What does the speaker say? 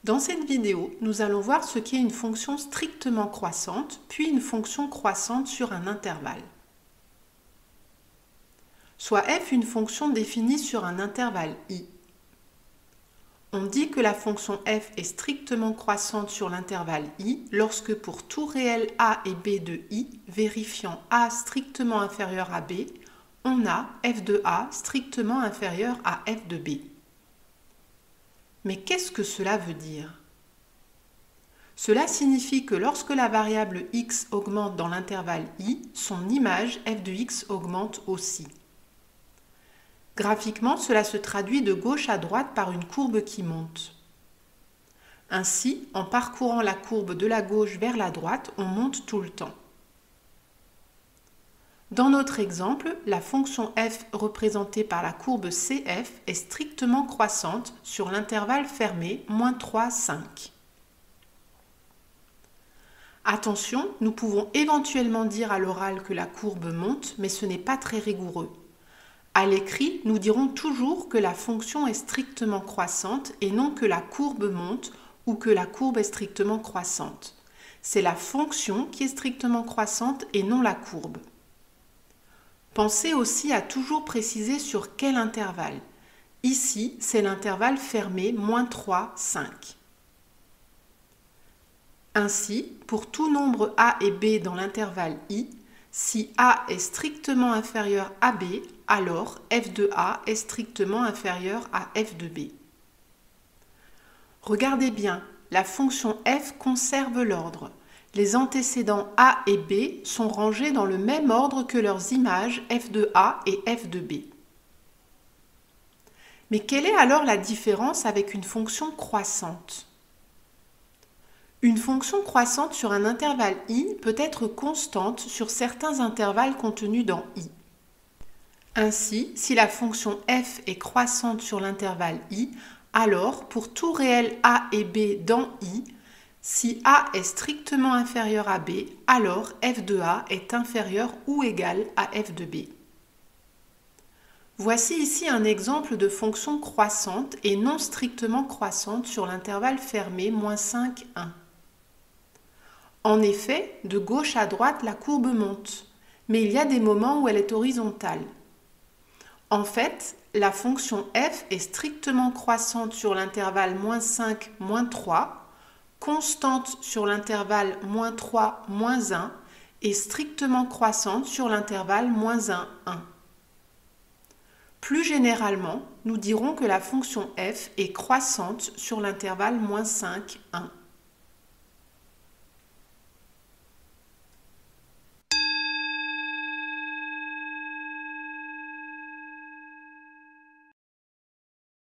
Dans cette vidéo, nous allons voir ce qu'est une fonction strictement croissante, puis une fonction croissante sur un intervalle. Soit f une fonction définie sur un intervalle i. On dit que la fonction f est strictement croissante sur l'intervalle i lorsque pour tout réel a et b de i, vérifiant a strictement inférieur à b, on a f de a strictement inférieur à f de b. Mais qu'est-ce que cela veut dire? Cela signifie que lorsque la variable x augmente dans l'intervalle i, son image f de x augmente aussi. Graphiquement, cela se traduit de gauche à droite par une courbe qui monte. Ainsi, en parcourant la courbe de la gauche vers la droite, on monte tout le temps. Dans notre exemple, la fonction f représentée par la courbe CF est strictement croissante sur l'intervalle fermé -3, 5. Attention, nous pouvons éventuellement dire à l'oral que la courbe monte, mais ce n'est pas très rigoureux. À l'écrit, nous dirons toujours que la fonction est strictement croissante et non que la courbe monte ou que la courbe est strictement croissante. C'est la fonction qui est strictement croissante et non la courbe. Pensez aussi à toujours préciser sur quel intervalle. Ici, c'est l'intervalle fermé -3, 5. Ainsi, pour tout nombre a et b dans l'intervalle i, si a est strictement inférieur à b, alors f de a est strictement inférieur à f de b. Regardez bien, la fonction f conserve l'ordre. Les antécédents a et b sont rangés dans le même ordre que leurs images f de a et f de b. Mais quelle est alors la différence avec une fonction croissante? Une fonction croissante sur un intervalle i peut être constante sur certains intervalles contenus dans i. Ainsi, si la fonction f est croissante sur l'intervalle i, alors pour tout réel a et b dans i, si a est strictement inférieur à b, alors f de a est inférieur ou égal à f de b. Voici ici un exemple de fonction croissante et non strictement croissante sur l'intervalle fermé -5, 1. En effet, de gauche à droite, la courbe monte, mais il y a des moments où elle est horizontale. En fait, la fonction f est strictement croissante sur l'intervalle -5, -3, constante sur l'intervalle -3, -1 et strictement croissante sur l'intervalle -1, 1. Plus généralement, nous dirons que la fonction f est croissante sur l'intervalle -5, 1.